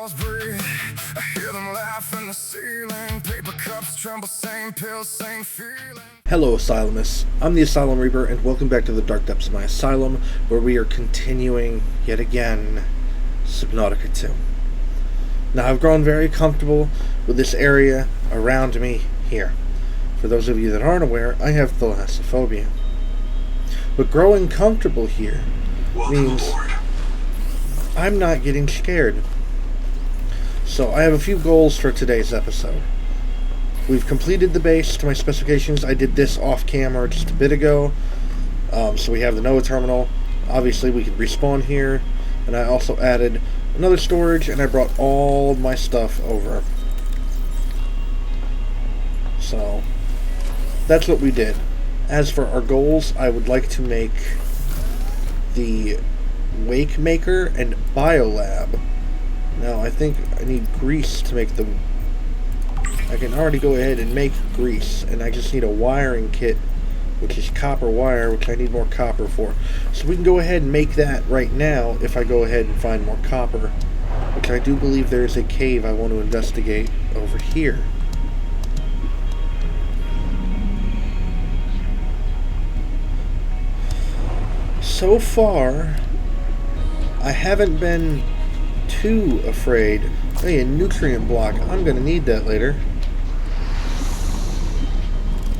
walls breathe. I hear them laugh in the ceiling. Paper cups tremble, same pills, same feeling. Hello, Asylumists. I'm the Asylum Reaper, and welcome back to the dark depths of my asylum, where we are continuing, yet again, Subnautica 2. Now, I've grown very comfortable with this area around me here. For those of you that aren't aware, I have thalassophobia. But growing comfortable here means I'm not getting scared. So I have a few goals for today's episode. We've completed the base to my specifications. I did this off camera just a bit ago. So we have the NOAA terminal. Obviously we can respawn here. And I also added another storage, and I brought all of my stuff over. So that's what we did. As for our goals, I would like to make the Wake Maker and Biolab. Now, I think I need grease to make the... I can already go ahead and make grease, and I just need a wiring kit, which is copper wire, which I need more copper for. So we can go ahead and make that right now if I go ahead and find more copper, which I do believe there is a cave I want to investigate over here. So far, I haven't been too afraid. Hey, a nutrient block. I'm going to need that later.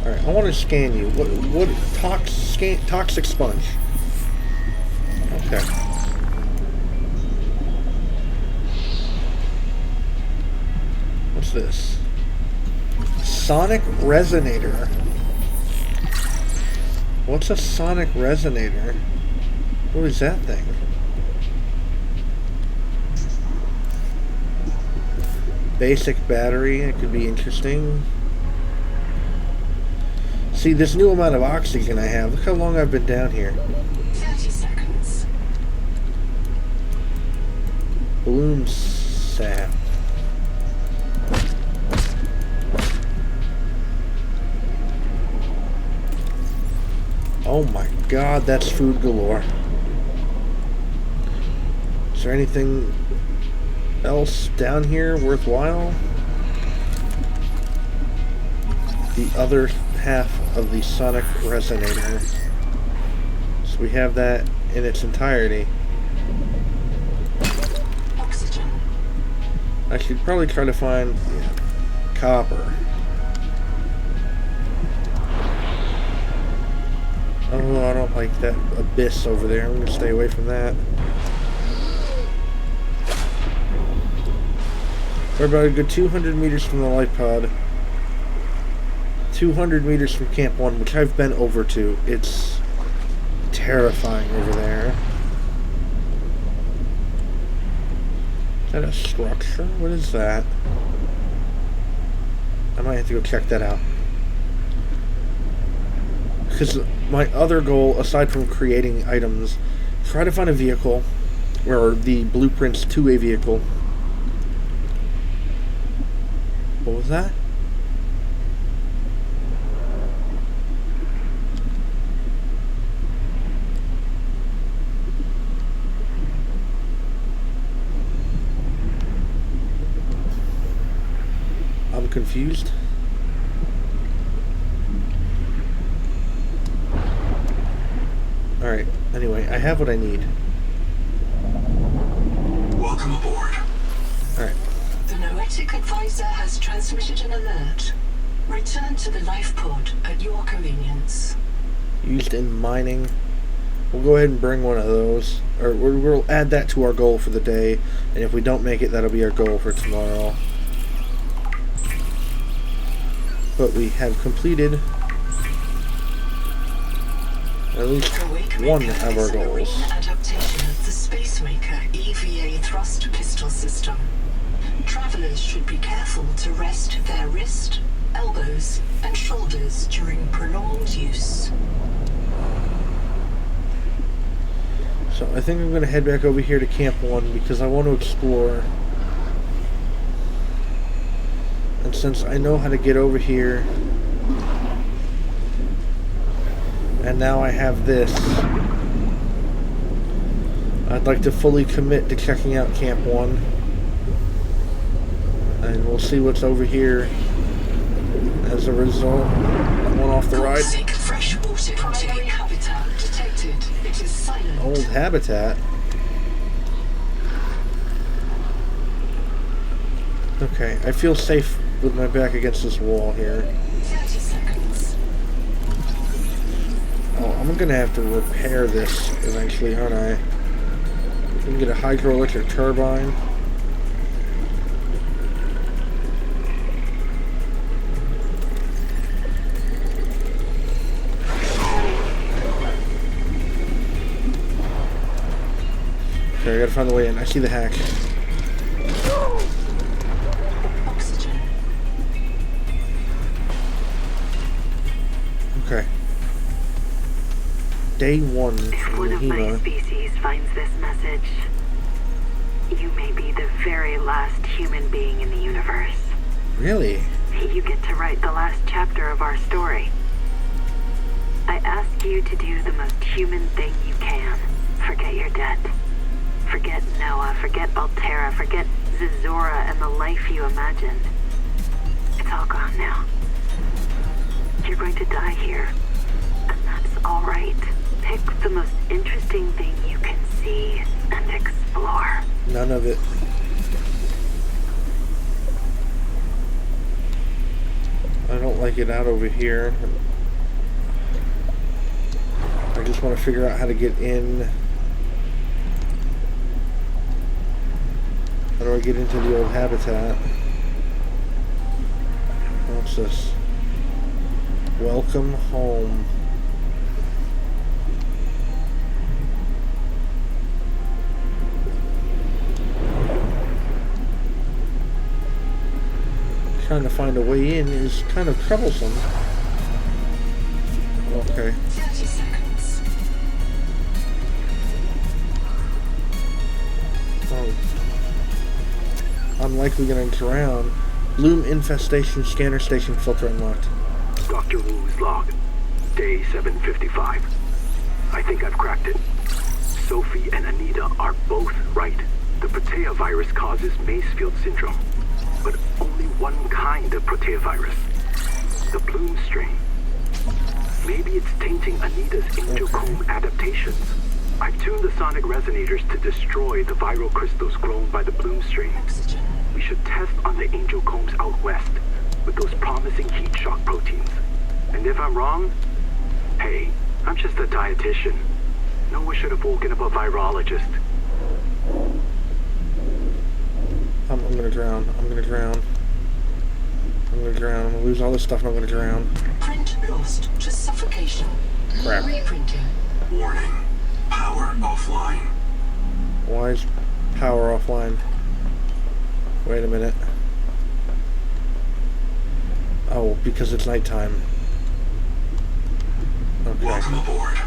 Alright, I want to scan you. What toxic sponge. Okay. What's this? Sonic resonator. What's a sonic resonator? What is that thing? Basic battery, it could be interesting. See, this new amount of oxygen I have, look how long I've been down here. 30 seconds. Bloom sap. Oh my god, that's food galore. Is there anything else down here worthwhile? The other half of the sonic resonator. So we have that in its entirety. Oxygen. I should probably try to find copper. Oh, I don't like that abyss over there. I'm going to stay away from that. We're about a good 200 meters from the light pod. 200 meters from Camp 1, which I've been over to. It's terrifying over there. Is that a structure? What is that? I might have to go check that out. Because my other goal, aside from creating items, try to find a vehicle, or the blueprints to a vehicle. What was that? I'm confused. Alright, anyway, I have what I need. Welcome aboard. Alright. The Noetic advisor has transmitted an alert. Return to the life pod at your convenience. Used in mining. We'll go ahead and bring one of those. Or we'll add that to our goal for the day. And if we don't make it, that'll be our goal for tomorrow. But we have completed at least one of our goals. Adaptation of the Spacemaker EVA thrust pistol system. Travelers should be careful to rest their wrist, elbows, and shoulders during prolonged use. So I think I'm going to head back over here to Camp 1 because I want to explore. And since I know how to get over here, and now I have this, I'd like to fully commit to checking out Camp 1. And we'll see what's over here as a result. That one off the ride. Toxic freshwater primary habitat detected. It is silent. Old habitat. Okay, I feel safe with my back against this wall here. 30 seconds. Oh, I'm gonna have to repair this eventually, aren't I? We can get a hydroelectric turbine. Okay, I gotta find the way in. I see the hack. Oxygen. Okay. Day 1 If from one of my Mahima. species finds this message, you may be the very last human being in the universe. Really? You get to write the last chapter of our story. I ask you to do the most human thing you can. Forget your debt. Forget Noah, forget Altera, forget Zazora and the life you imagined. It's all gone now. You're going to die here. And that's all right. Pick the most interesting thing you can see and explore. None of it. I don't like it out over here. I just want to figure out how to get in. How do I get into the old habitat? What's this? Welcome home. Trying to find a way in is kind of troublesome. Okay. 30 seconds. Oh. I'm likely gonna drown. Bloom infestation scanner station filter unlocked. Dr. Wu's log. Day 755. I think I've cracked it. Sophie and Anita are both right. The Protea virus causes Macefield syndrome. But only one kind of Protea virus. The Bloom strain. Maybe it's tainting Anita's angiochrome adaptations. I've tuned the sonic resonators to destroy the viral crystals grown by the Bloom strain. Oxygen. We should test on the angiochromes out west with those promising heat shock proteins. And if I'm wrong, hey, I'm just a dietitian. No one should have woken up a virologist. I'm gonna drown. I'm gonna drown. I'm gonna drown. I'm gonna lose all this stuff and I'm gonna drown. Print lost to suffocation. Crap. Reprinting. Warning. Power offline. Why is power offline? Wait a minute. Oh, because it's nighttime. Okay. Welcome aboard.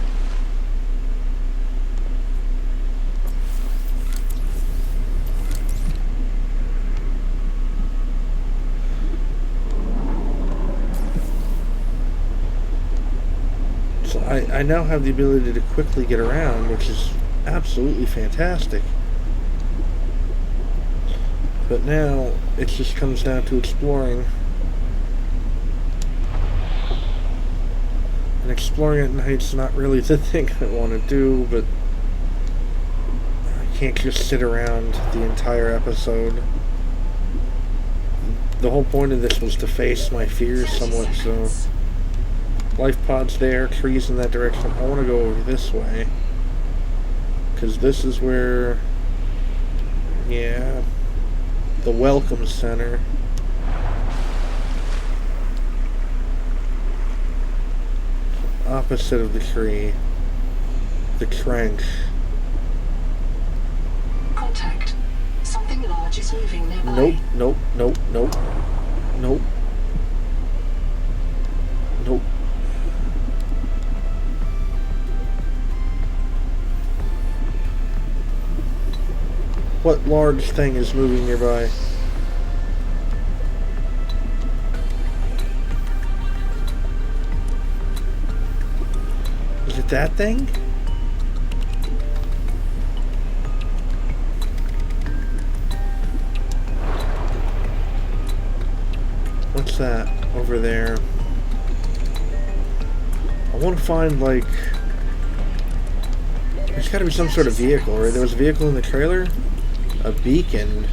So I now have the ability to quickly get around, which is absolutely fantastic. But now it just comes down to exploring. And exploring at night's not really the thing I want to do, but I can't just sit around the entire episode. The whole point of this was to face my fears somewhat, so life pods there, trees in that direction. I want to go over this way, because this is where, yeah, the welcome center. Opposite of the tree. The trench. Contact. Something large is moving nearby. Nope, nope, nope, nope. Nope. Nope. What large thing is moving nearby? Is it that thing? What's that over there? I want to find, like... There's got to be some sort of vehicle, right? There was a vehicle in the trailer? A beacon.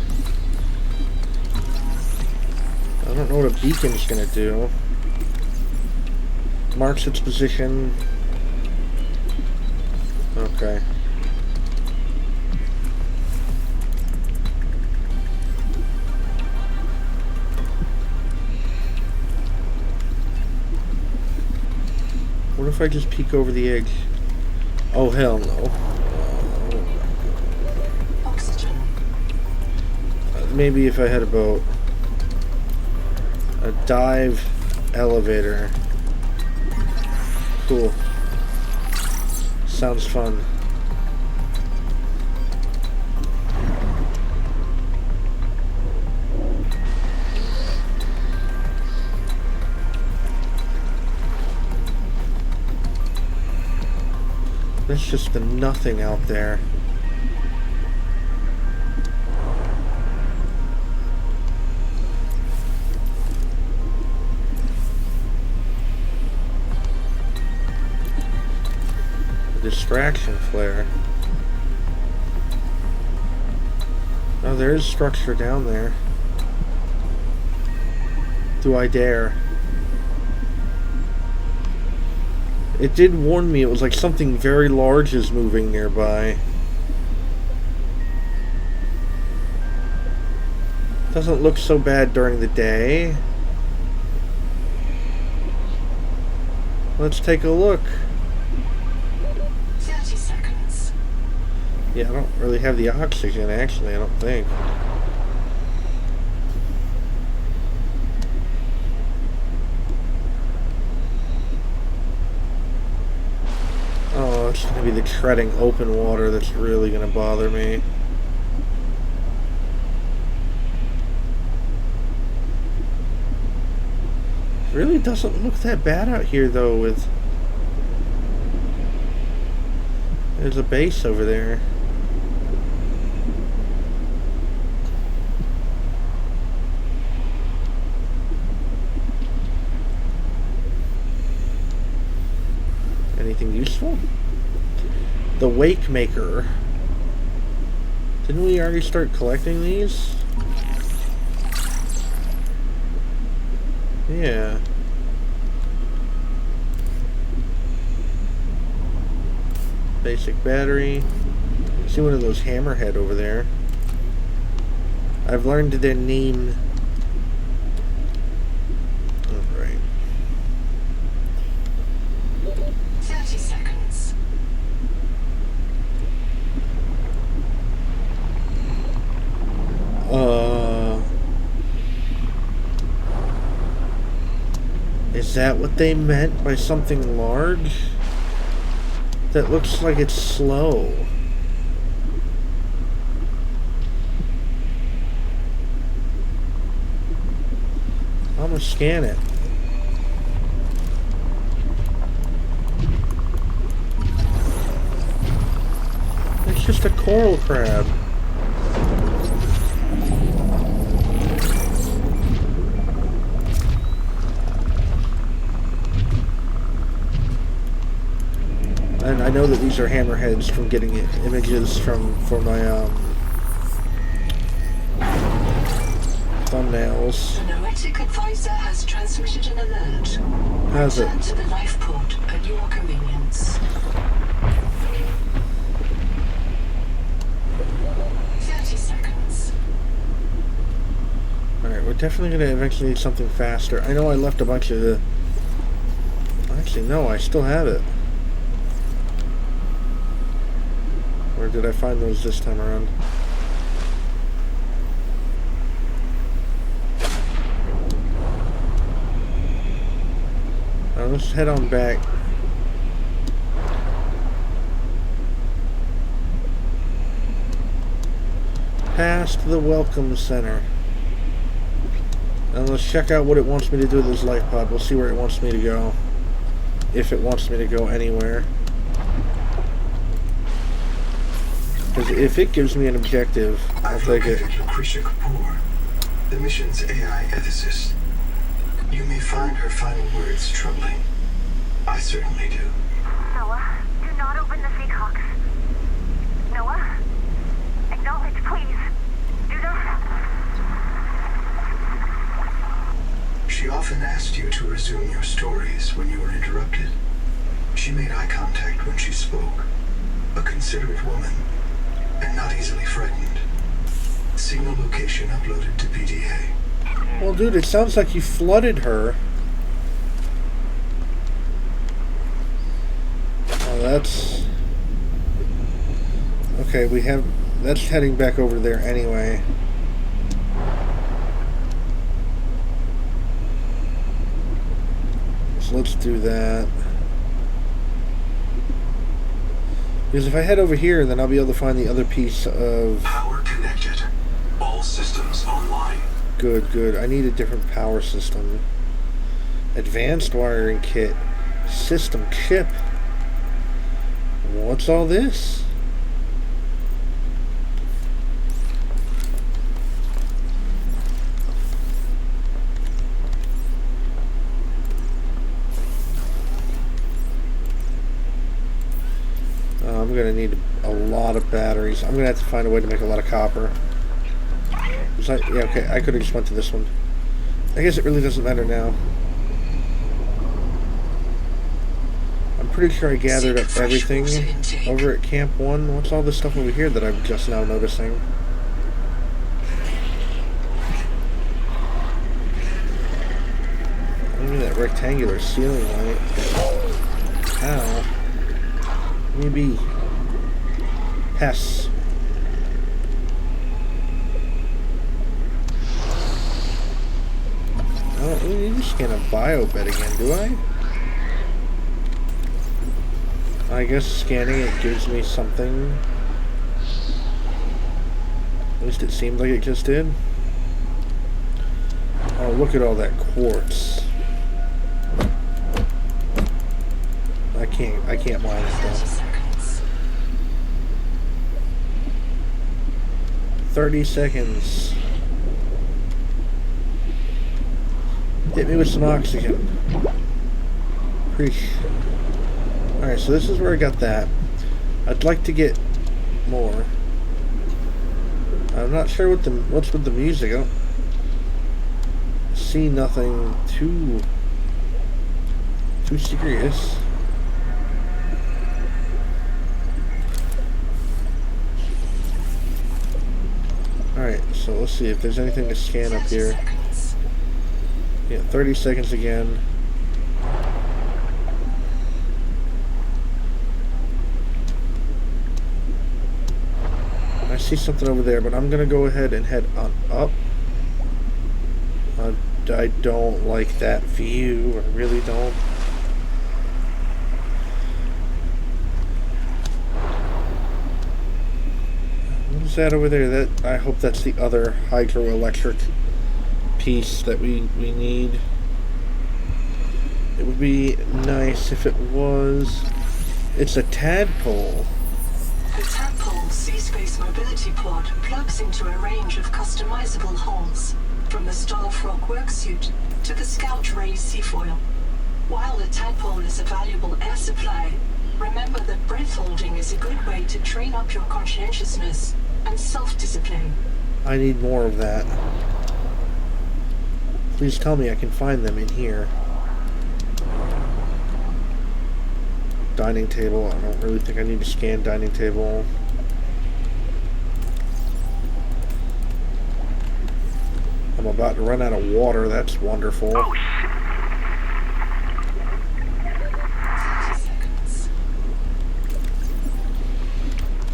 I don't know what a beacon's gonna do. Marks its position. Okay. What if I just peek over the edge? Oh, hell no. Oxygen. Maybe if I had a boat. A dive elevator. Cool. Sounds fun. There's just the nothing out there. Distraction flare. Oh, there is structure down there. Do I dare? It did warn me it was like something very large is moving nearby. Doesn't look so bad during the day. Let's take a look. Yeah, I don't really have the oxygen, actually, I don't think. Oh, it's going to be the treading open water that's really going to bother me. It really doesn't look that bad out here, though, with... There's a base over there. Anything useful? The Wake Maker. Didn't we already start collecting these? Yeah. Basic battery. See one of those hammerhead over there. I've learned their name. Alright. 30 seconds. Is that what they meant by something large? That looks like it's slow. I'm gonna scan it. It's just a coral crab. And I know that these are hammerheads from getting images for my thumbnails. The Noetic advisor has transmitted an alert. How's it? Return to the life pod at your convenience. 30 seconds. Alright, we're definitely going to eventually need something faster. I know I left a bunch of the... Actually, no, I still have it. Where did I find those this time around? Now let's head on back. Past the Welcome Center. And let's check out what it wants me to do with this life pod. We'll see where it wants me to go. If it wants me to go anywhere. Because if it gives me an objective, I'll take it. I've located Lucretia Kapoor, the mission's AI ethicist. You may find her final words troubling. I certainly do. Noah, do not open the Seahawks. Noah, acknowledge, please. Do not. She often asked you to resume your stories when you were interrupted. She made eye contact when she spoke. A considerate woman, and not easily frightened. Signal location uploaded to PDA. Well, dude, it sounds like you flooded her. Oh, that's... Okay, we have... That's heading back over there anyway. So let's do that. Because if I head over here, then I'll be able to find the other piece of... Power connected. All systems online. Good, good. I need a different power system. Advanced wiring kit. System chip. What's all this? I'm going to need a lot of batteries. I'm going to have to find a way to make a lot of copper. Yeah, okay, I could have just went to this one. I guess it really doesn't matter now. I'm pretty sure I gathered up everything over at Camp 1. What's all this stuff over here that I'm just now noticing? Look at that rectangular ceiling light. Ow. Maybe. Hess. I don't really need to scan a biobed again, do I? I guess scanning it gives me something. At least it seemed like it just did. Oh, look at all that quartz. I can't mine it though. 30 seconds. Hit me with some oxygen. Alright, so this is where I got that. I'd like to get more. I'm not sure what's with the music. I don't see nothing too serious. Alright, so let's see if there's anything to scan up here. Yeah, 30 seconds again. I see something over there, but I'm gonna go ahead and head on up. I don't like that view. I really don't. What is that over there? That I hope that's the other hydroelectric piece that we need. It would be nice if it was. It's a tadpole. The tadpole Sea-Space Mobility Pod plugs into a range of customizable holes, from the Starfrog worksuit to the Scout Ray seafoil. While the tadpole is a valuable air supply, remember that breath holding is a good way to train up your conscientiousness and self-discipline. I need more of that. Please tell me I can find them in here. Dining table. I don't really think I need to scan dining table. I'm about to run out of water. That's wonderful. Oh, shit.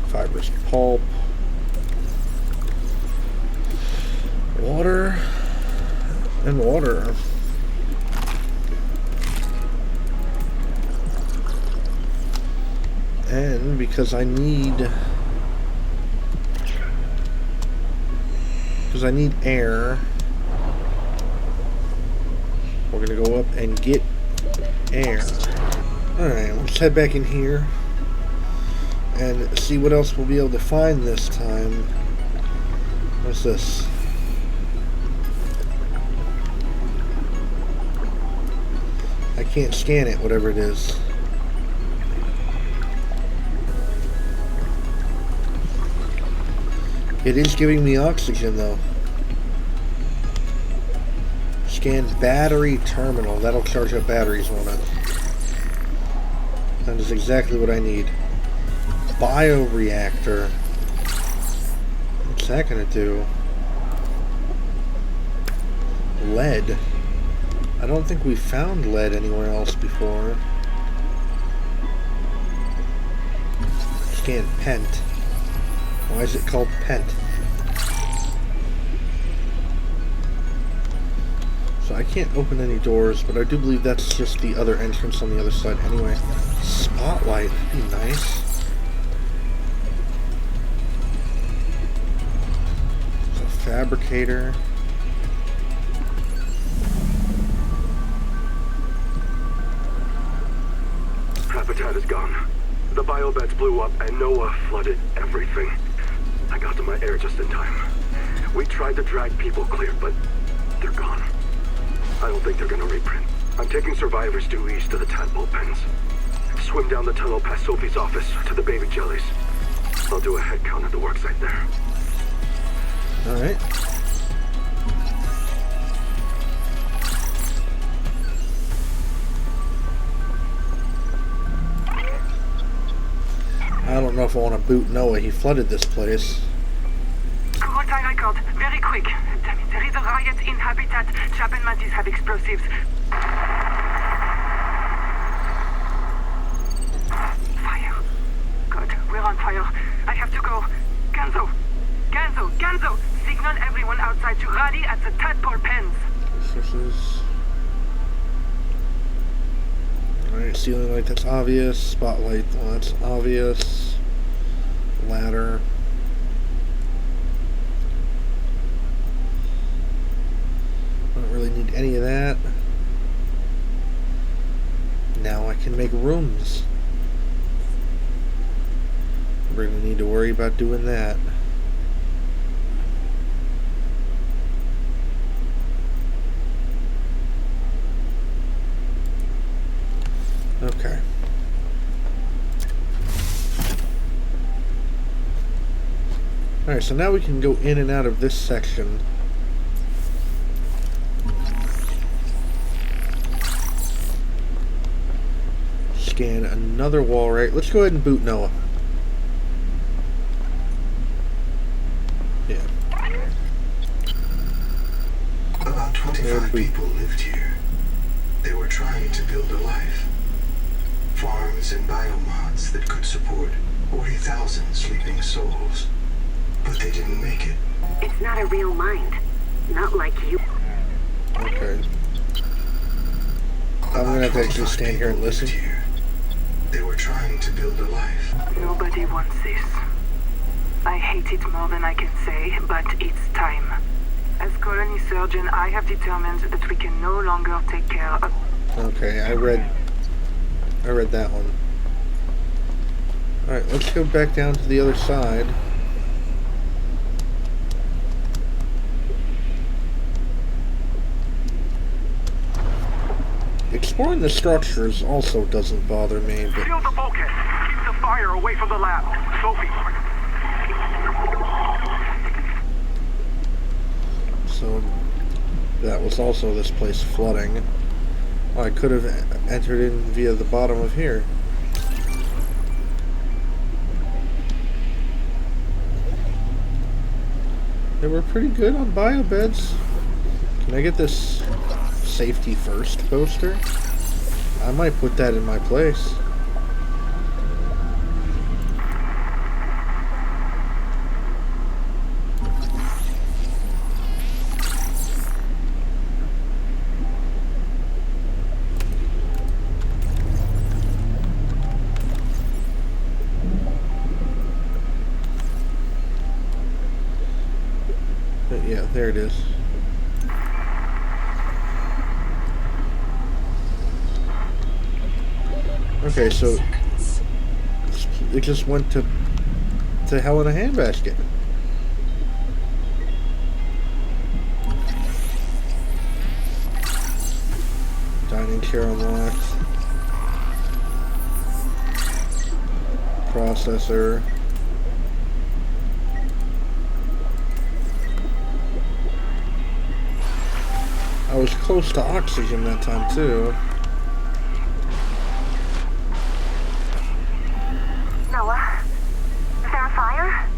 Fibrous pulp. Water. And water. And because I need air, we're gonna go up and get air. Alright, let's head back in here and see what else we'll be able to find this time. What's this? I can't scan it, whatever it is. It is giving me oxygen, though. Scan battery terminal. That'll charge up batteries, won't it? That is exactly what I need. Bioreactor. What's that gonna do? Lead. I don't think we found lead anywhere else before. Scan pent. Why is it called pent? So I can't open any doors, but I do believe that's just the other entrance on the other side anyway. Spotlight, that'd be nice. It's a fabricator. Habitat is gone. The biobeds blew up and Noah flooded everything. I got to my air just in time. We tried to drag people clear, but they're gone. I don't think they're gonna reprint. I'm taking survivors due east to the tadpole pens. Swim down the tunnel past Sophie's office to the baby jellies. I'll do a head count at the worksite there. Alright. I don't know if I want to boot Noah. He flooded this place. Kurultai record, very quick. Damn it, there is a riot in Habitat. Chap and Mantis have explosives. Fire. God, we're on fire. I have to go. Ganzo! Ganzo! Ganzo! Signal everyone outside to rally at the tadpole pens. Resources. Alright, ceiling light, that's obvious. Spotlight, well, that's obvious. Ladder. I don't really need any of that. Now I can make rooms. We're going to need to worry about doing that. Okay. Alright, so now we can go in and out of this section. Scan another wall, right? Let's go ahead and boot Noah. Yeah. About 25 people lived here. They were trying to build a life. Farms and biomods that could support 40,000 sleeping souls. But they didn't make it. It's not a real mind. Not like you. Okay. I'm gonna have to actually stand here and listen. They were trying to build a life. Nobody wants this. I hate it more than I can say, but it's time. As colony surgeon, I have determined that we can no longer take care of... Okay, I read that one. Alright, let's go back down to the other side. Exploring the structures also doesn't bother me, but... Shield the bulkhead. Keep the fire away from the lab. Sophie. So, that was also this place flooding. Oh, I could have entered in via the bottom of here. They were pretty good on biobeds. Can I get this safety first poster? I might put that in my place. But yeah, there it is. Okay, so it just went to hell in a handbasket. Dining Mining chair unlocked. Processor. I was close to oxygen that time too. Noah? Is there a fire?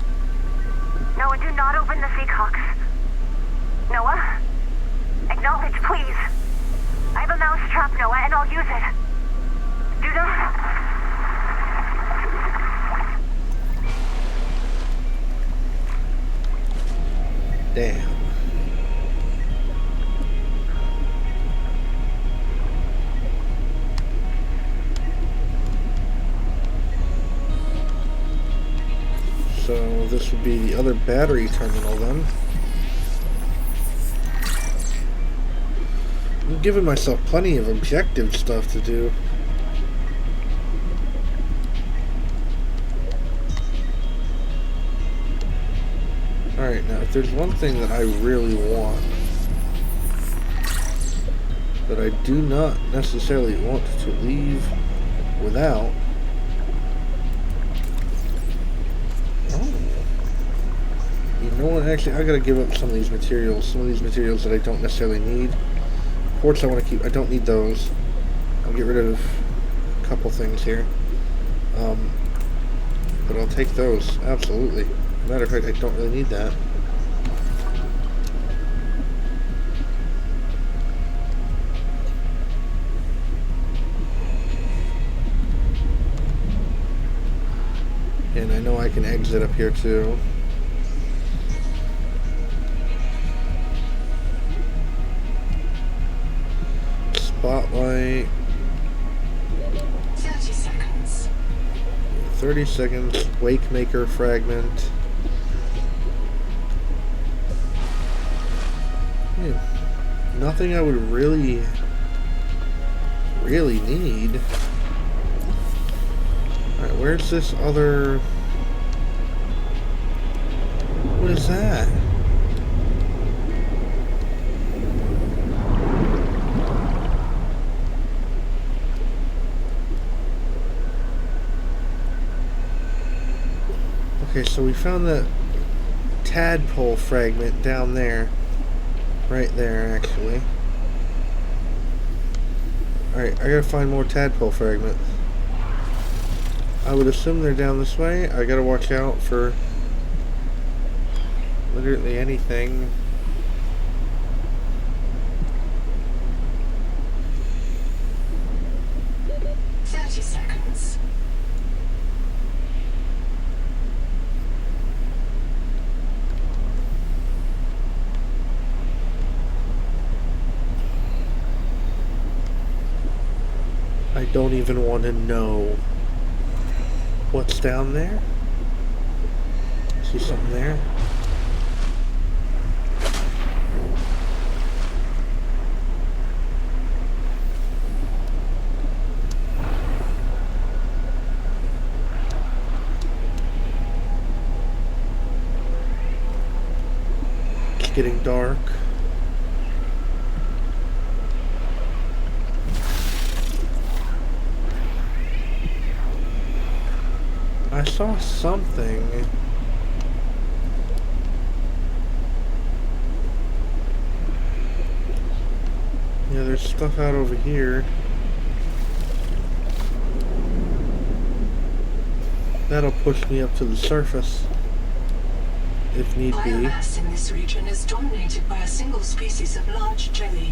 Noah, do not open the seacocks. Noah? Acknowledge, please. I have a mouse trap, Noah, and I'll use it. Do not... Damn. So this would be the other battery terminal then. I'm giving myself plenty of objective stuff to do. Alright, now if there's one thing that I really want that I do not necessarily want to leave without. Oh. You know what, actually I gotta give up some of these materials that I don't necessarily need. Ports I want to keep, I don't need those. I'll get rid of a couple things here. But I'll take those, absolutely. Matter of fact, I don't really need that. And I know I can exit up here too. Spotlight. 30 seconds. 30 seconds. Wake maker fragment. Nothing I would really need. Alright, where's this other... What is that? Okay, so we found that tadpole fragment down there. Right there, actually. Alright, I gotta find more tadpole fragments. I would assume they're down this way. I gotta watch out for literally anything. I don't even want to know what's down there. See something there? It's getting dark. I saw something. Yeah, there's stuff out over here. That'll push me up to the surface, if need be. Biomass in this region is dominated by a single species of large jelly.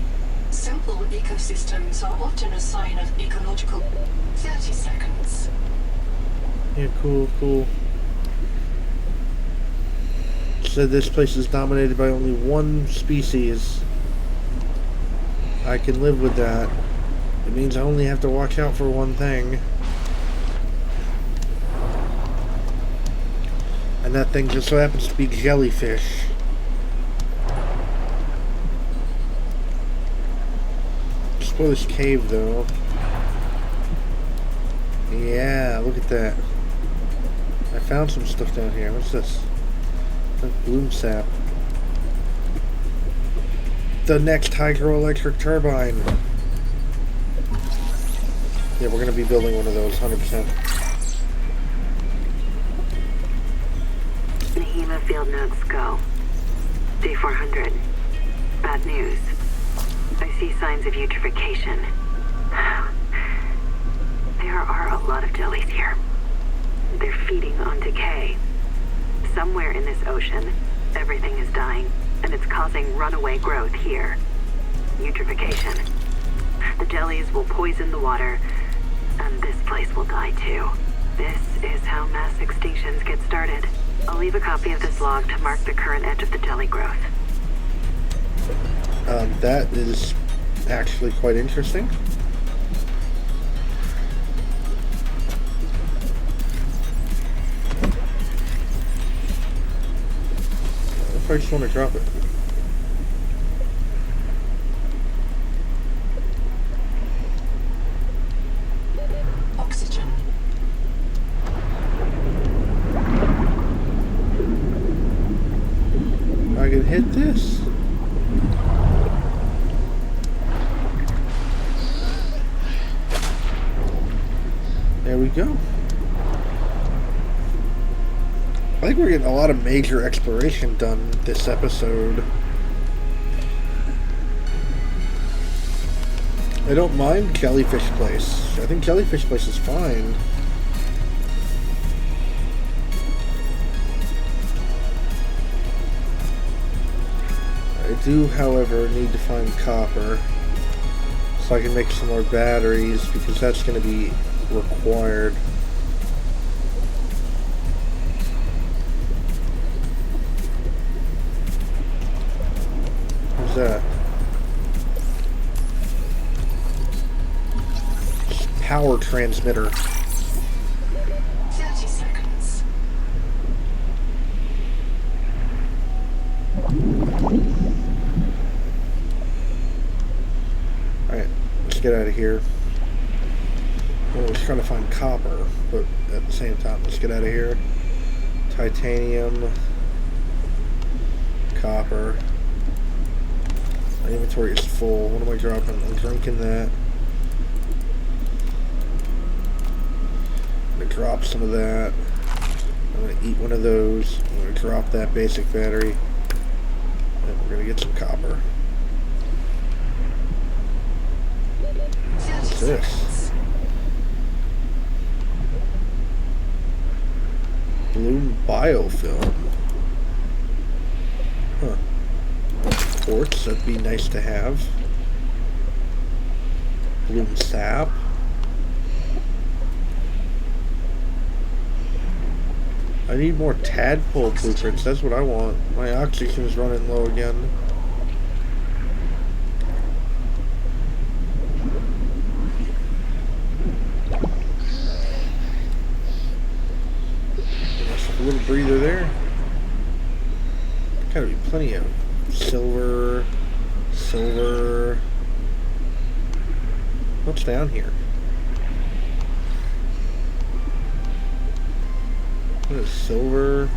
Simple ecosystems are often a sign of ecological... 30 seconds. Yeah, cool. Said this place is dominated by only one species. I can live with that. It means I only have to watch out for one thing. And that thing just so happens to be jellyfish. Explore this cave though. Yeah, look at that. I found some stuff down here. What's this? Bloom sap. The next hydroelectric turbine. we're going to be building one of those, 100%. Nahima field notes go. Day 400. Bad news. I see signs of eutrophication. There are a lot of jellies here. They're feeding on decay. Somewhere in this ocean, everything is dying, and it's causing runaway growth here. Eutrophication. The jellies will poison the water, and this place will die too. This is how mass extinctions get started. I'll leave a copy of this log to mark the current edge of the jelly growth. That is actually quite interesting. I just want to drop it. Oxygen. I can hit this. There we go. I think we're getting a lot of major exploration done this episode. I don't mind Jellyfish Place. I think Jellyfish Place is fine. I do, however, need to find copper so I can make some more batteries, because that's going to be required. What's that? Power transmitter. 30 seconds. Alright, let's get out of here. Well, we're trying to find copper, but at the same time, let's get out of here. Titanium. Copper. My inventory is full. What am I dropping? I'm drinking that. I'm going to drop some of that. I'm going to eat one of those. I'm going to drop that basic battery. And we're going to get some copper. What's this? Bloom biofilm. Huh. Quartz, that'd be nice to have. Bloom sap. I need more tadpole blueprints, that's what I want. My oxygen is running low again. A little breather there. Gotta be plenty of silver. What's down here? What is silver?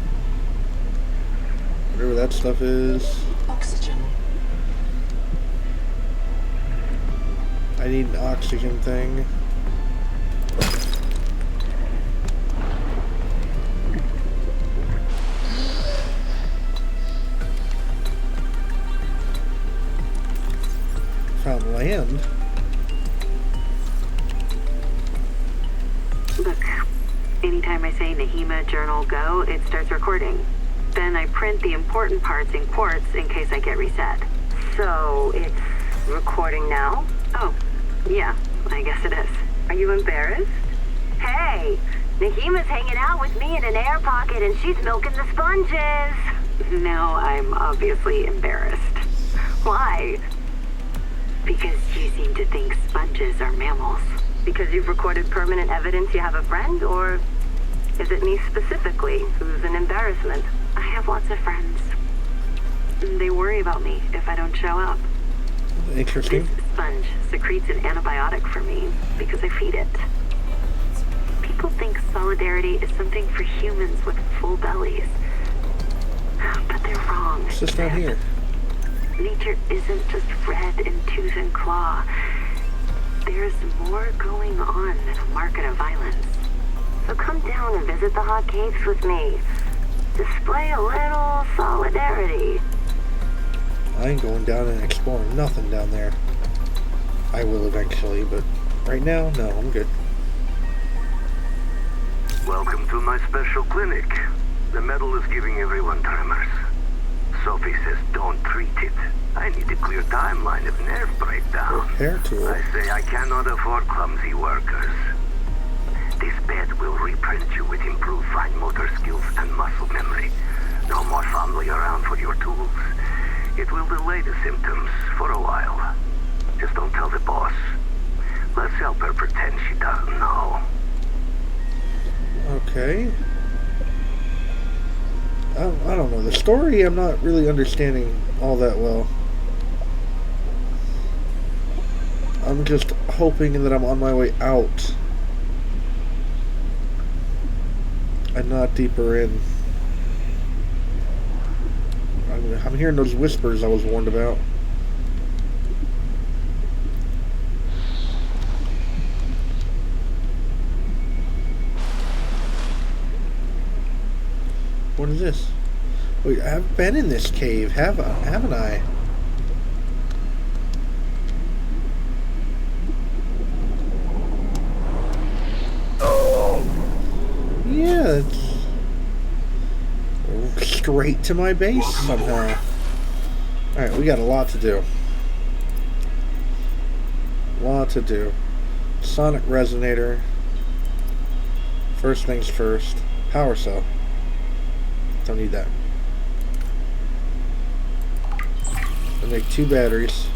Whatever that stuff is. Oxygen. I need an oxygen thing. Found land. Look, anytime I say Nahima journal go, it starts recording. Then I print the important parts in quartz in case I get reset. So, it's recording now? Oh, yeah, I guess it is. Are you embarrassed? Hey, Nahima's hanging out with me in an air pocket and she's milking the sponges. Now I'm obviously embarrassed. Why? Because you seem to think sponges are mammals. Because you've recorded permanent evidence you have a friend, or is it me specifically who's an embarrassment? I have lots of friends. They worry about me if I don't show up. Interesting. This sponge secretes an antibiotic for me because I feed it. People think solidarity is something for humans with full bellies. But they're wrong. What's this down here? Nature isn't just red in tooth and claw. There's more going on than a market of violence. So come down and visit the hot caves with me. Display a little solidarity. I ain't going down and exploring nothing down there. I will eventually, but right now, no, I'm good. Welcome to my special clinic. The metal is giving everyone tremors. Sophie says don't treat it. I need a clear timeline of nerve breakdown. Hair tool. I say I cannot afford clumsy workers. This bed will reprint you with improved fine motor skills and muscle memory. No more fumbling around for your tools. It will delay the symptoms for a while. Just don't tell the boss. Let's help her pretend she doesn't know. Okay. I don't know. The story I'm not really understanding all that well. I'm just hoping that I'm on my way out and not deeper in. I'm hearing those whispers I was warned about. What is this? Wait, I've been in this cave, haven't I? Yeah, it's straight to my base somehow. Alright, we got a lot to do. Sonic resonator. First things first. Power cell. Don't need that. I'll make 2 batteries.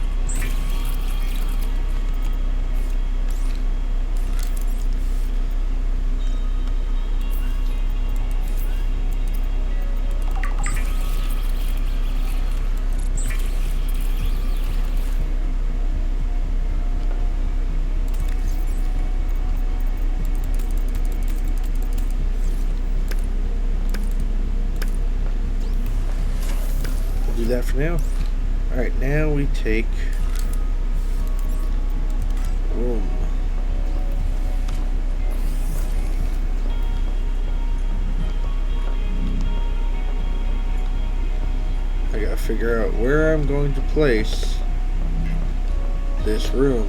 That for now. Alright, now we take room. I gotta figure out where I'm going to place this room.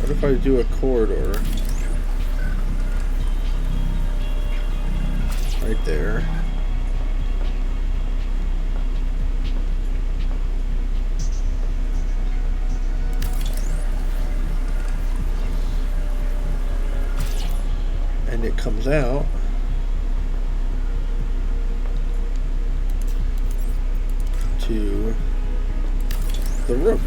What if I do a corridor right there? And it comes out to the room.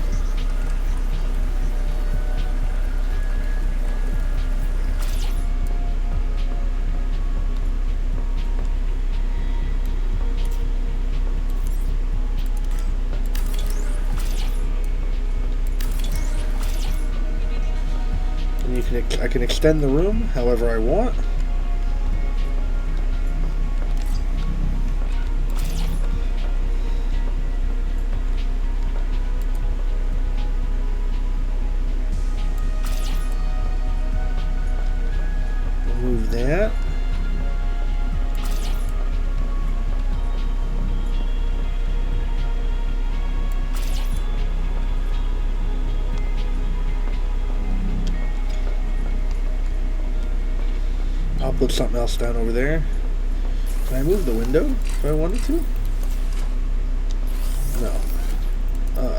I can extend the room however I want. Move that. I'll put something else down over there. Can I move the window if I wanted to? No.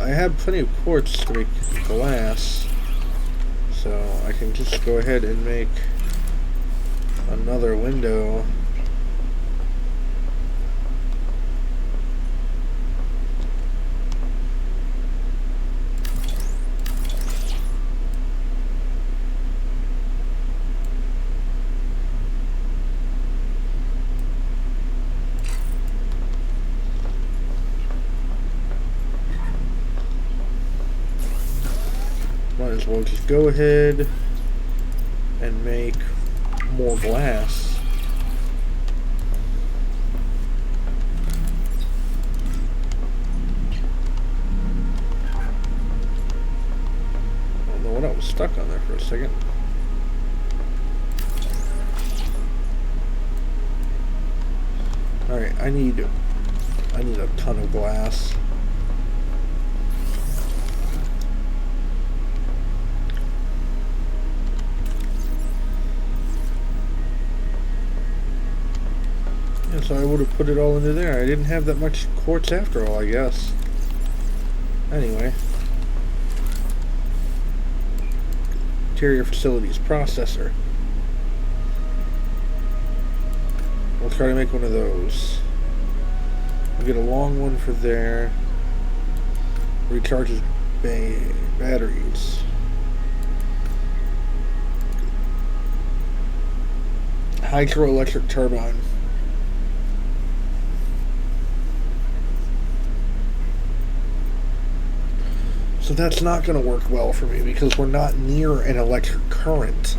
I have plenty of quartz to make glass, so I can just go ahead and make another window. as well just go ahead and make more glass. I don't know what I was stuck on there for a second. Alright, I need a ton of glass. Yeah, so I would have put it all into there. I didn't have that much quartz after all, I guess. Anyway. Interior facilities processor. We'll try to make one of those. We'll get a long one for there. Recharges batteries. Hydroelectric turbine. So that's not going to work well for me because we're not near an electric current.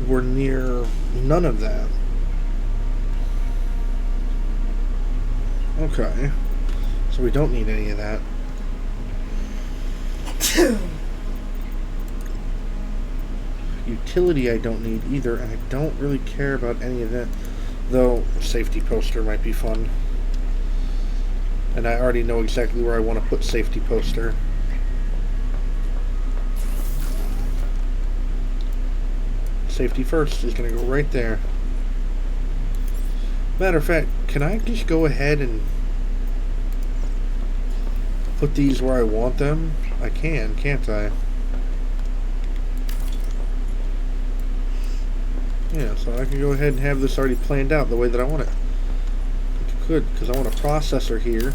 We're near none of that. Okay. So we don't need any of that. Utility I don't need either, and I don't really care about any of that. Though, safety poster might be fun. And I already know exactly where I want to put safety poster. Safety first is going to go right there. Matter of fact, can I just go ahead and put these where I want them? I can, can't I? Yeah, so I can go ahead and have this already planned out the way that I want it. Good, because I want a processor here.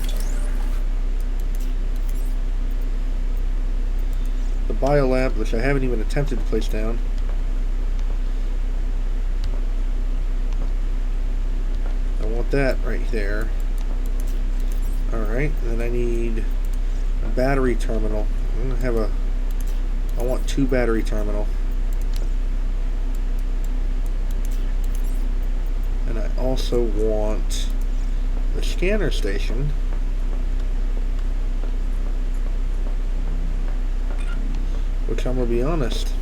The biolab, which I haven't even attempted to place down. I want that right there. Alright, and then I need a battery terminal. I'm gonna have I want 2 battery terminal. And I also want the scanner station, which I'm gonna be honest,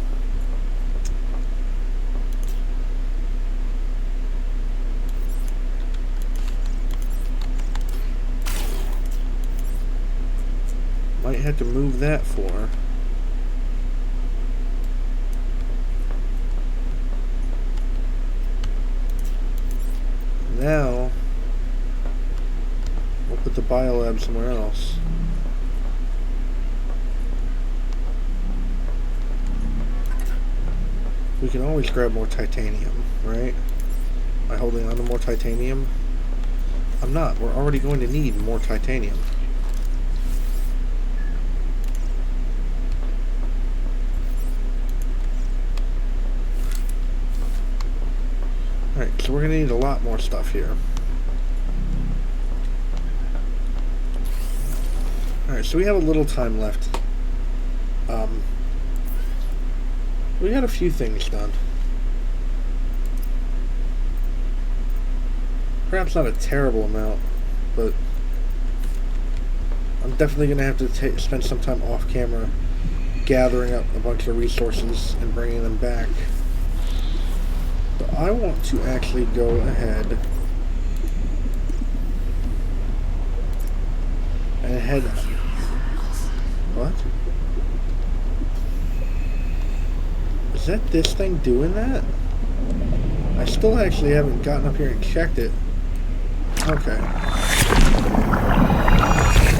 might have to move that for. Now we'll put the biolab somewhere else. We can always grab more titanium, right? Am I holding on to more titanium? I'm not. We're already going to need more titanium. Alright, so we're going to need a lot more stuff here. Alright, so we have a little time left. We got a few things done. Perhaps not a terrible amount, but I'm definitely going to have to spend some time off camera gathering up a bunch of resources and bringing them back. But I want to actually go ahead and head... What? Is that this thing doing that? I still actually haven't gotten up here and checked it. Okay.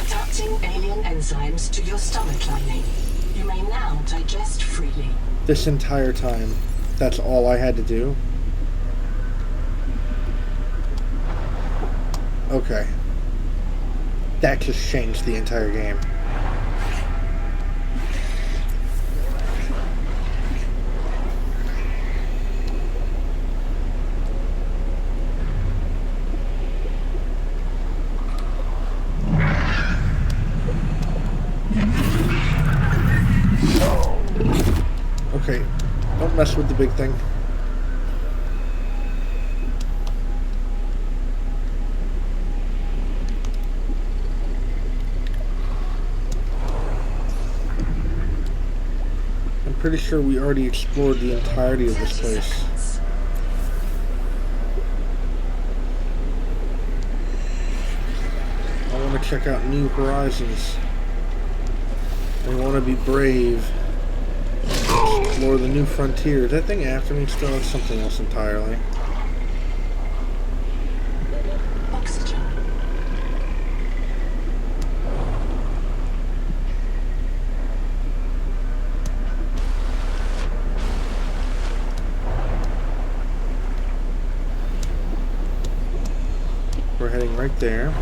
Adapting alien enzymes to your stomach lining. You may now digest freely. This entire time, that's all I had to do? Okay. That just changed the entire game. Don't mess with the big thing. I'm pretty sure we already explored the entirety of this place. I want to check out new horizons. I want to be brave. Explore the new frontier. That thing after me still has something else entirely. Oxygen. We're heading right there.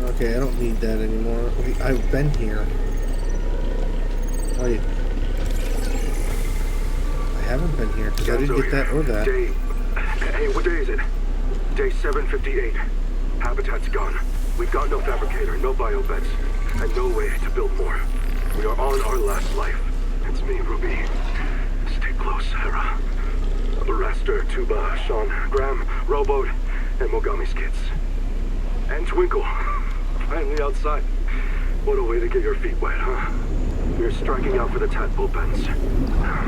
Okay, I don't need that anymore. Wait, I've been here. Wait. I haven't been here because I didn't get that or that. Hey, what day is it? Day 758. Habitat's gone. We've got no fabricator, no biobeds, and no way to build more. We are on our last life. It's me, Ruby. Stay close, Hera. Raster, Tuba, Sean, Graham, Rowboat, and Mogami's kids. And Twinkle. Finally outside. What a way to get your feet wet, huh? We're striking out for the tadpole pens.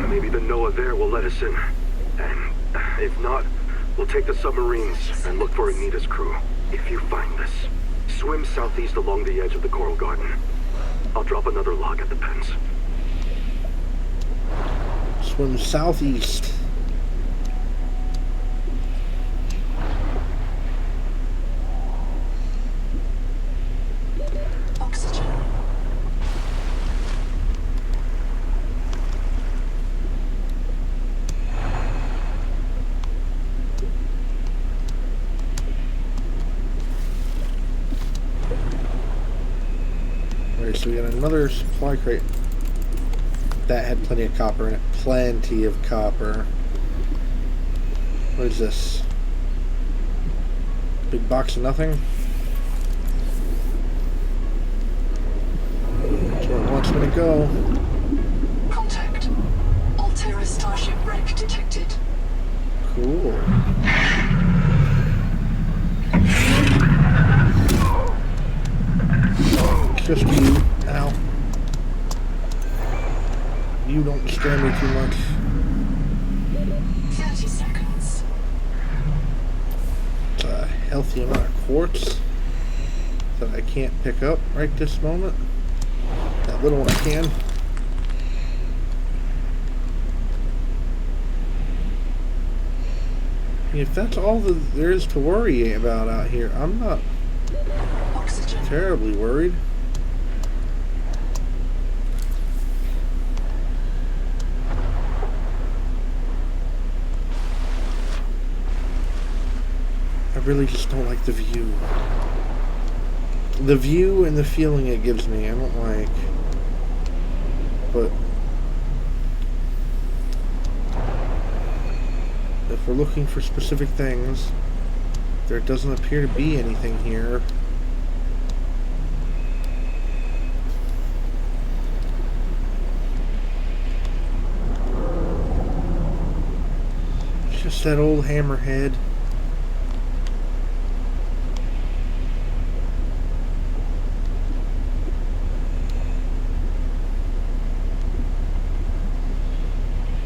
Maybe the Noah there will let us in. And if not, we'll take the submarines and look for Anita's crew. If you find this, swim southeast along the edge of the coral garden. I'll drop another log at the pens. Swim southeast. Oxygen. Alright, so we got another supply crate. That had plenty of copper in it. Plenty of copper. What is this? Big box of nothing? That's where it wants me to go. Contact. Altera Starship wreck detected. Cool. Just you. Ow. You don't scare me too much. 30 seconds. It's a healthy amount of quartz that I can't pick up right this moment. That little one I can. If that's all there is to worry about out here, I'm not Oxygen. terribly worried. I really just don't like the view. The view and the feeling it gives me, I don't like. But if we're looking for specific things, there doesn't appear to be anything here. It's just that old hammerhead.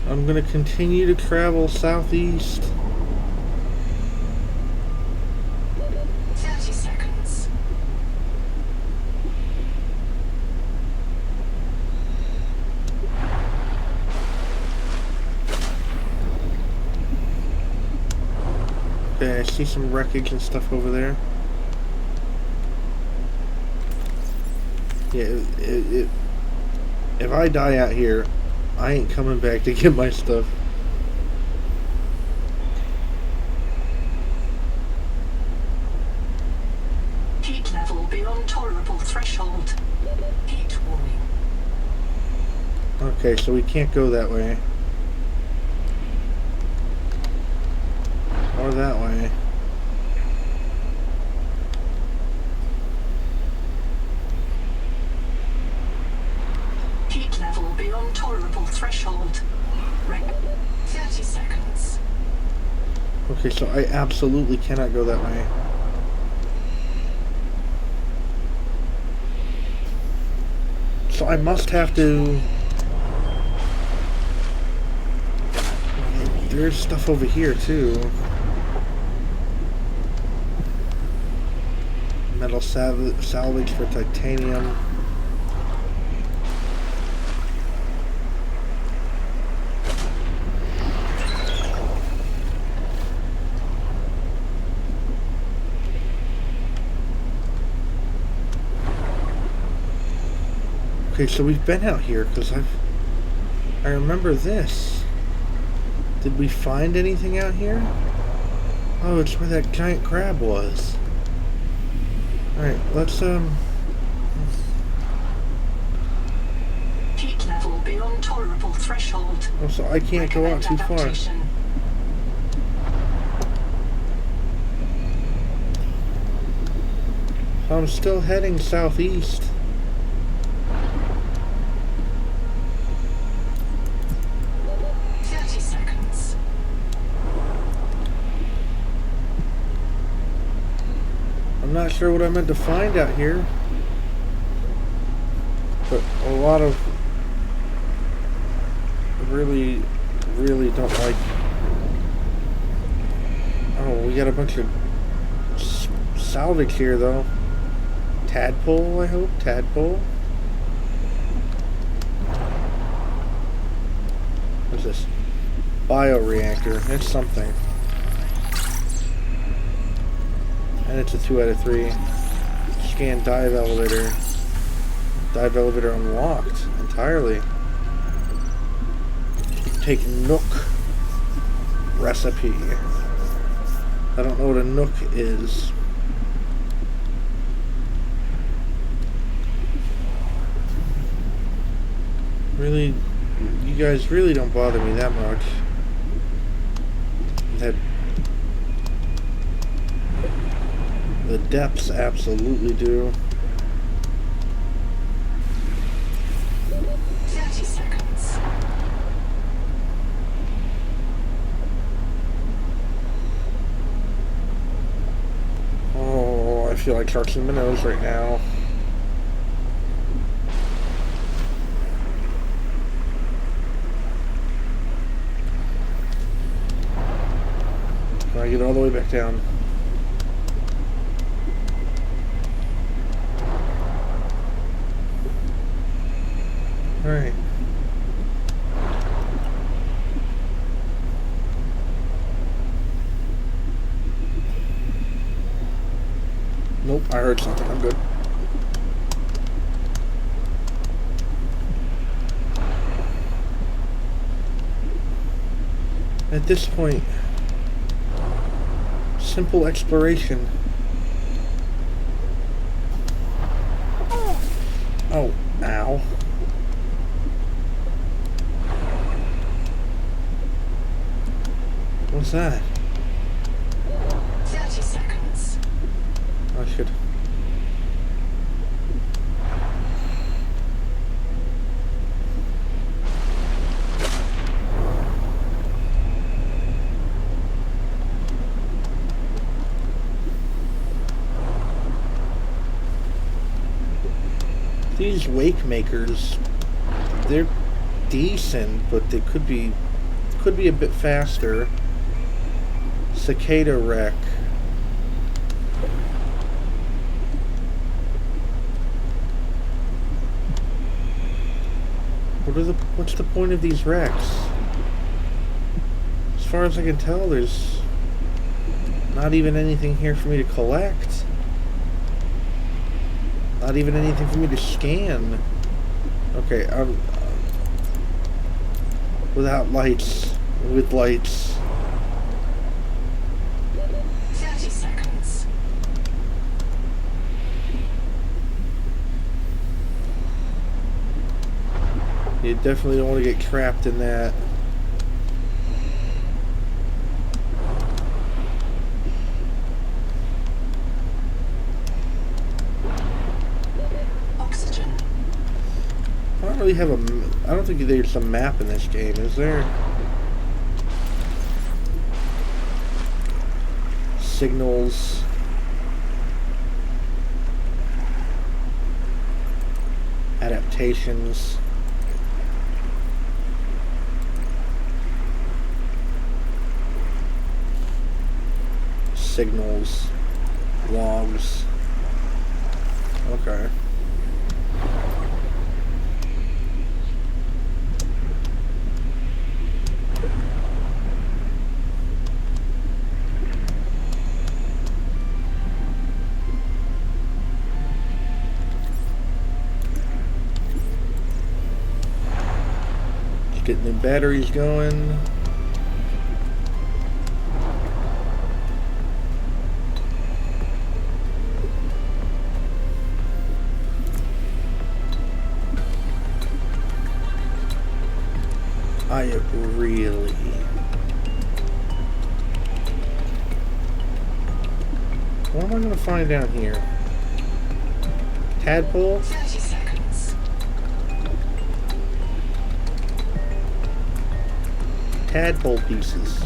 I'm going to continue to travel southeast. 30 seconds. Okay, I see some wreckage and stuff over there. Yeah, if I die out here, I ain't coming back to get my stuff. Heat level beyond tolerable threshold. Heat warning. Okay, so we can't go that way. Or that way. Heat level beyond tolerable threshold. 30 seconds. Okay, so I absolutely cannot go that way. So I must have to... There's stuff over here, too. Metal salvage for titanium. Okay, so we've been out here, because I remember this. Did we find anything out here? Oh, it's where that giant crab was. Alright, let's, Heat level beyond tolerable threshold. Oh, so I can't go out too far. Adaptation. So I'm still heading southeast. I'm not sure what I meant to find out here, but a lot of really don't like. Oh, we got a bunch of salvage here though. Tadpole, I hope. Tadpole. What's this? Bioreactor. It's something. And it's a 2 out of 3. Scan dive elevator. Dive elevator unlocked entirely. Take Nook recipe. I don't know what a Nook is. Really, you guys really don't bother me that much. The depths absolutely do. 30 seconds. Oh, I feel like sharks and minnows right now. Can I get all the way back down? Alright. Nope, I heard something. I'm good. At this point, simple exploration. Oh, ow. What's that? 30 seconds. I should. These wake makers, they're decent, but they could be a bit faster. Cicada wreck. What's the point of these wrecks? As far as I can tell, there's not even anything here for me to collect. Not even anything for me to scan. Okay, I'm without lights, with lights. 30 seconds. You definitely don't want to get trapped in that. really have I don't think there's a map in this game, is there? Signals. Adaptations. Signals. Logs. Okay. Getting the batteries going. I really... What am I going to find down here? Tadpole? 30 seconds. Tadpole pieces.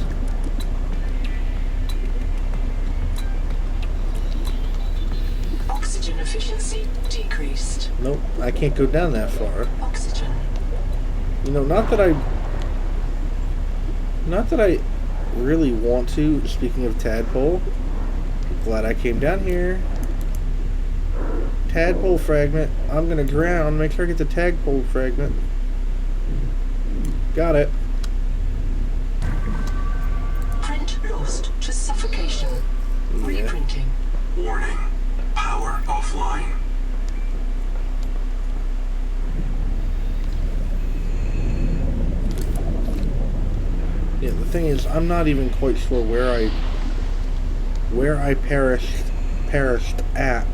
Oxygen efficiency decreased. Nope, I can't go down that far. Oxygen. You know, not that I really want to. Speaking of tadpole, glad I came down here. Tadpole fragment. I'm gonna drown. Make sure I get the tadpole fragment. Got it. Print lost to suffocation. Yeah. Reprinting. Warning. Power offline. Yeah, the thing is, I'm not even quite sure where I perished at.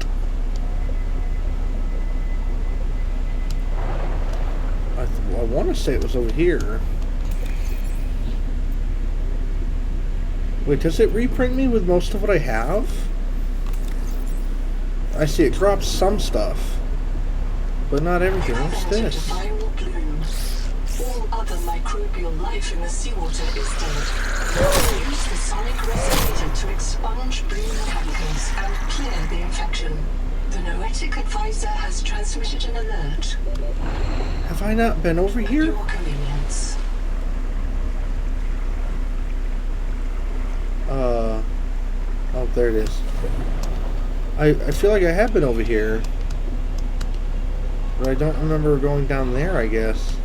I want to say it was over here. Wait, does it reprint me with most of what I have? I see it drops some stuff, but not everything. What's this? Viral plume. All other microbial life in the seawater is dead. Use the sonic resonator to expunge bloom chemicals and clear the infection. The Noetic advisor has transmitted an alert. Have I not been over At here? your convenience. Oh, there it is. I feel like I have been over here, but I don't remember going down there, I guess.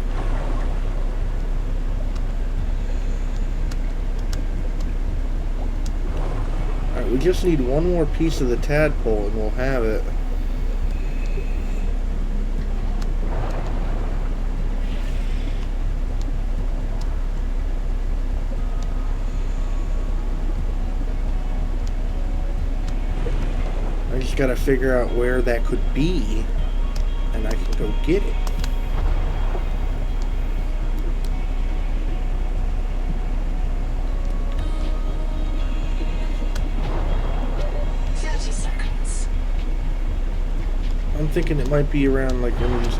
Alright, we just need one more piece of the tadpole and we'll have it. I just gotta figure out where that could be, and I can go get it. I'm thinking it might be around like one of these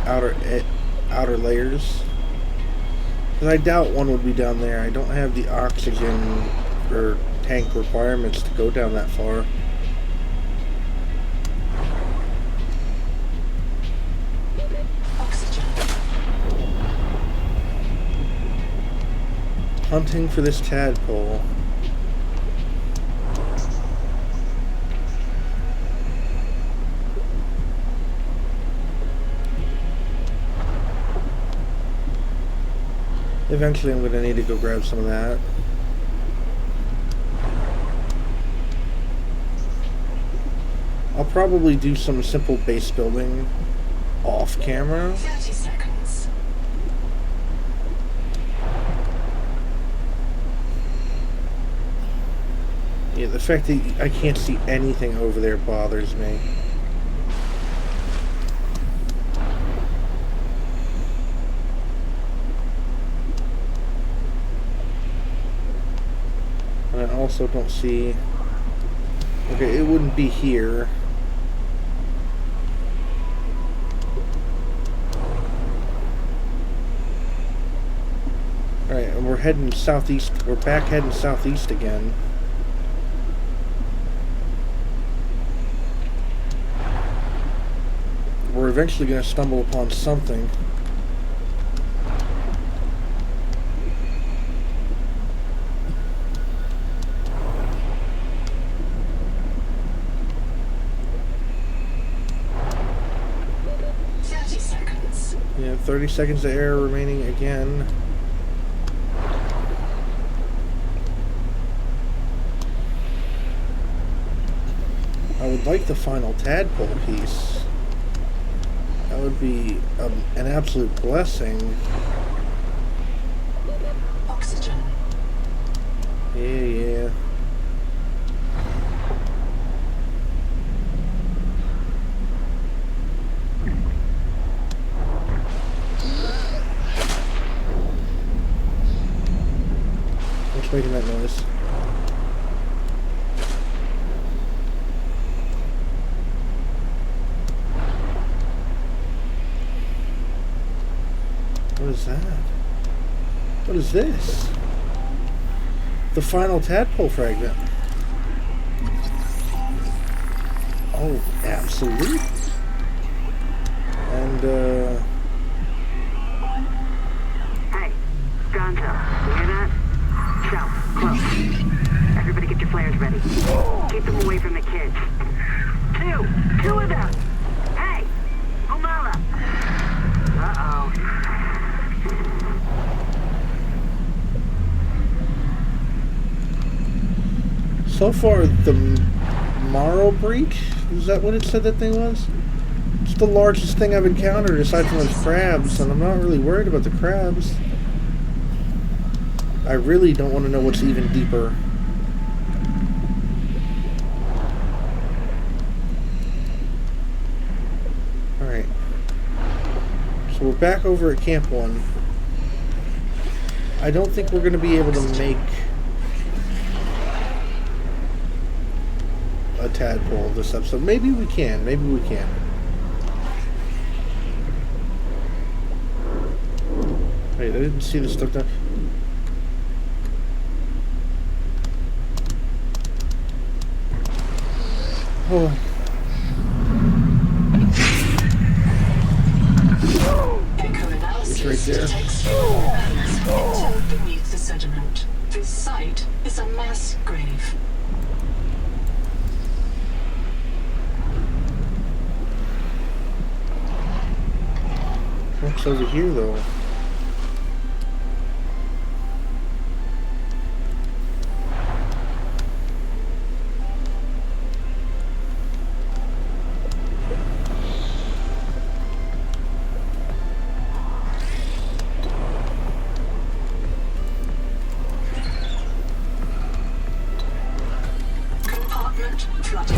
outer layers. Because I doubt one would be down there. I don't have the oxygen or tank requirements to go down that far. Hunting for this tadpole. Eventually I'm going to need to go grab some of that. I'll probably do some simple base building off camera. 30 seconds. Yeah, the fact that I can't see anything over there bothers me. And I also don't see... Okay, it wouldn't be here. Alright, and we're heading southeast. We're back heading southeast again. We're eventually going to stumble upon something. Yeah, 30 seconds of air remaining again. I would like the final tadpole piece. That would be an absolute blessing. Oxygen. Yeah. What's making that noise? What is that? What is this? The final tadpole fragment. Oh, absolutely. And, Hey, Gonzo, you hear that? South, close. Everybody get your flares ready. Keep them away from the kids. Two of them! Hey! Umala! Uh-oh. so far, the Marrow Breach? Is that what it said that thing was? It's the largest thing I've encountered aside from those crabs, and I'm not really worried about the crabs. I really don't want to know what's even deeper. Alright. So we're back over at Camp 1. I don't think we're going to be able to make a tadpole this episode. Maybe we can. Maybe we can. Wait, I didn't see the stuff down. Oh. Eco-analysis It's right there. detects intel beneath the sediment. This site is a mass grave. What's over here, though? Compartment flooded.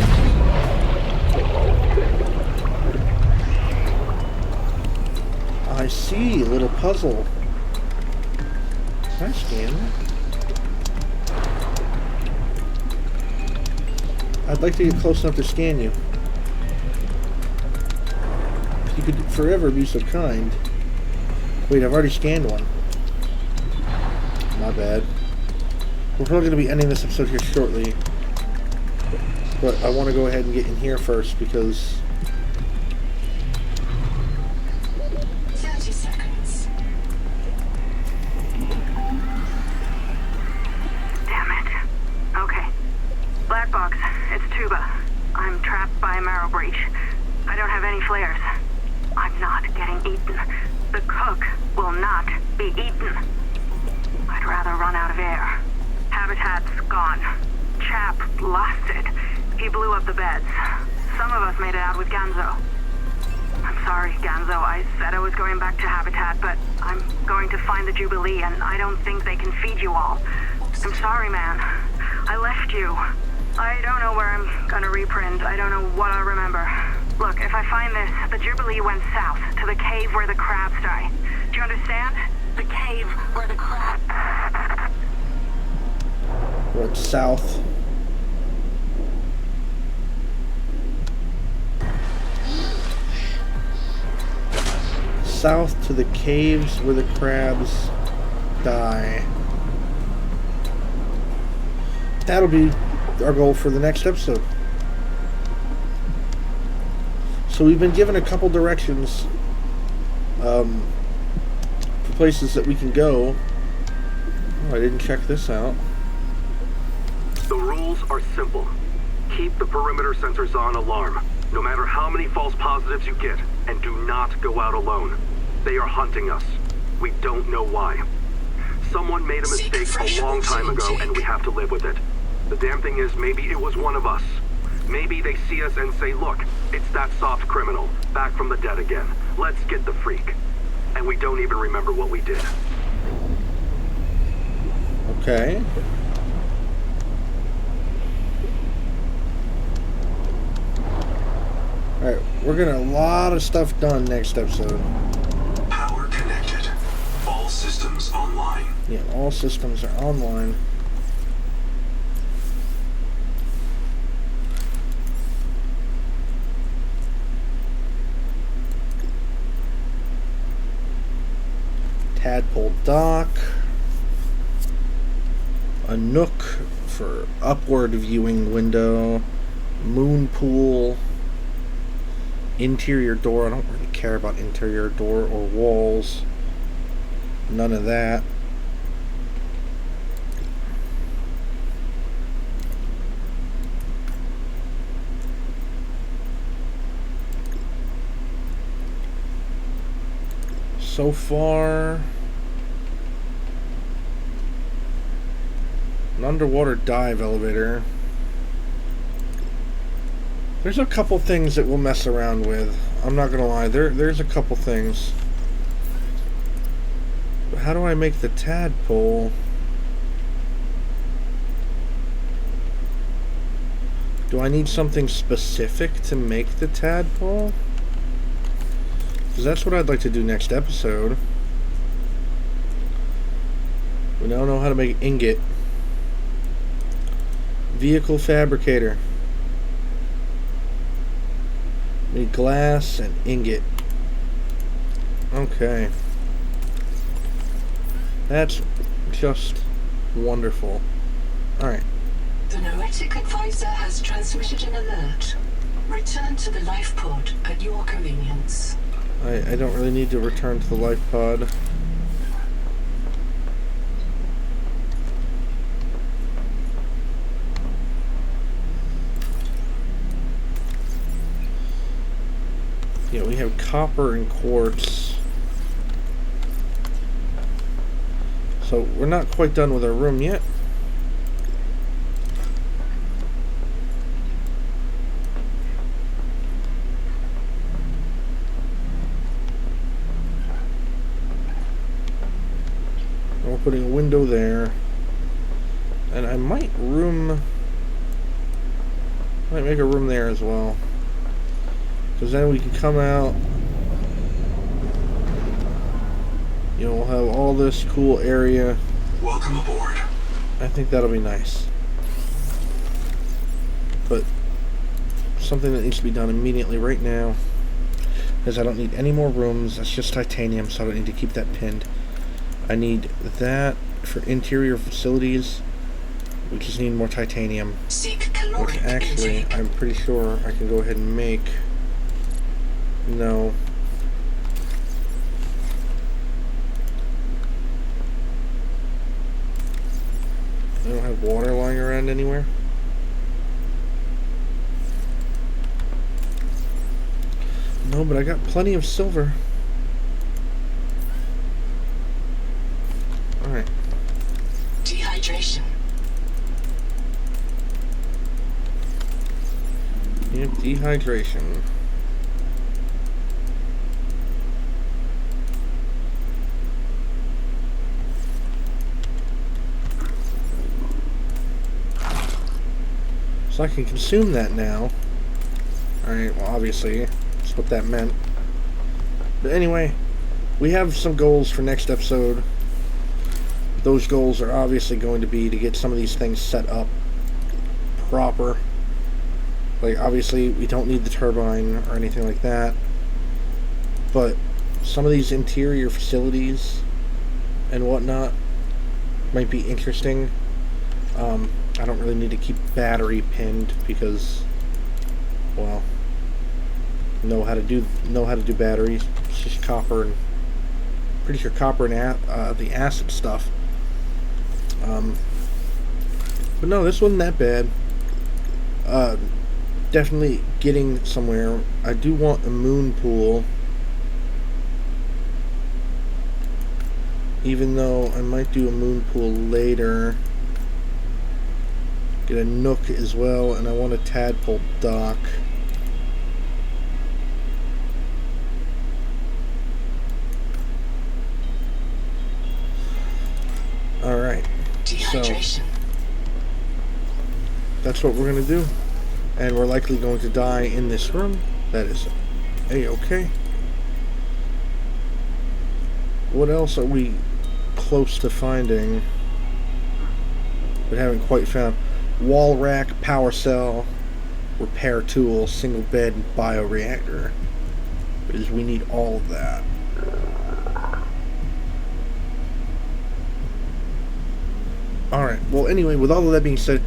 I see, a little puzzle. Can I scan that? I'd like to get close enough to scan you. If you could forever be so kind. Wait, I've already scanned one. My bad. We're probably going to be ending this episode here shortly. But I want to go ahead and get in here first because... 30 seconds. Damn it. Okay. Black box, it's Tuba. I'm trapped by a marrow breach. I don't have any flares. I'm not getting eaten. The cook will not be eaten. I'd rather run out of air. Habitat's gone. Chap lost it. He blew up the beds. Some of us made it out with Ganzo. I'm sorry, Ganzo. I said I was going back to Habitat, but I'm going to find the Jubilee, and I don't think they can feed you all. I'm sorry, man. I left you. I don't know where I'm gonna reprint. I don't know what I'll remember. Look, if I find this, the Jubilee went south, to the cave where the crabs die. Do you understand? The cave where the crabs... Went south. South to the caves where the crabs die. That'll be our goal for the next episode. So we've been given a couple directions for places that we can go. Oh, I didn't check this out. The rules are simple. Keep the perimeter sensors on alarm, no matter how many false positives you get, and do not go out alone. They are hunting us. We don't know why. Someone made a mistake a long time ago, and we have to live with it. The damn thing is, maybe it was one of us. Maybe they see us and say, look, it's that soft criminal, back from the dead again. Let's get the freak. And we don't even remember what we did. Okay. Alright, we're getting a lot of stuff done next episode. Power connected. All systems online. Yeah, all systems are online. Tadpole dock. A nook for upward viewing window. Moon pool. Interior door. I don't really care about interior door or walls. None of that. So far, an underwater dive elevator. There's a couple things that we'll mess around with. I'm not gonna lie, there's a couple things. But how do I make the tadpole? Do I need something specific to make the tadpole? Because that's what I'd like to do next episode. We now know how to make ingot. Vehicle fabricator. Need glass and ingot. Okay. That's just wonderful. Alright. The Noetic advisor has transmitted an alert. Return to the life pod at your convenience. I don't really need to return to the life pod. Yeah, we have copper and quartz. So we're not quite done with our room yet. We're putting a window there. And I might make a room there as well. Because then we can come out. You know, we'll have all this cool area. Welcome aboard. I think that'll be nice. But something that needs to be done immediately right now. Because I don't need any more rooms. That's just titanium, so I don't need to keep that pinned. I need that for interior facilities. We just need more titanium. Which actually, I'm pretty sure I can go ahead and make. No. I don't have water lying around anywhere. No, but I got plenty of silver. Alright. Dehydration. Yeah, dehydration. So I can consume that now. Alright, well obviously, that's what that meant. But anyway, we have some goals for next episode. Those goals are obviously going to be to get some of these things set up proper. Like, obviously, we don't need the turbine or anything like that. But some of these interior facilities and whatnot, might be interesting. I don't really need to keep battery pinned because, well, know how to do batteries. It's just copper and pretty sure copper and the acid stuff. But no, this wasn't that bad. Definitely getting somewhere. I do want a moon pool, even though I might do a moon pool later. Get a nook as well, and I want a tadpole dock. Alright, so that's what we're going to do. And we're likely going to die in this room. That is A-okay. What else are we close to finding but haven't quite found? Wall rack, power cell, repair tool, single bed, and bioreactor. Because we need all of that. Alright, well anyway, with all of that being said,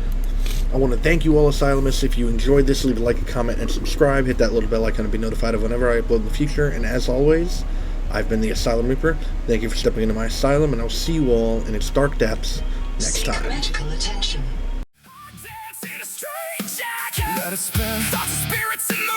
I want to thank you all Asylumists. If you enjoyed this, leave a like, a comment, and subscribe. Hit that little bell icon to be notified of whenever I upload in the future. And as always, I've been the Asylum Reaper. Thank you for stepping into my asylum, and I'll see you all in its dark depths next time. Medical attention. Let it spin. Thoughts and spirits in the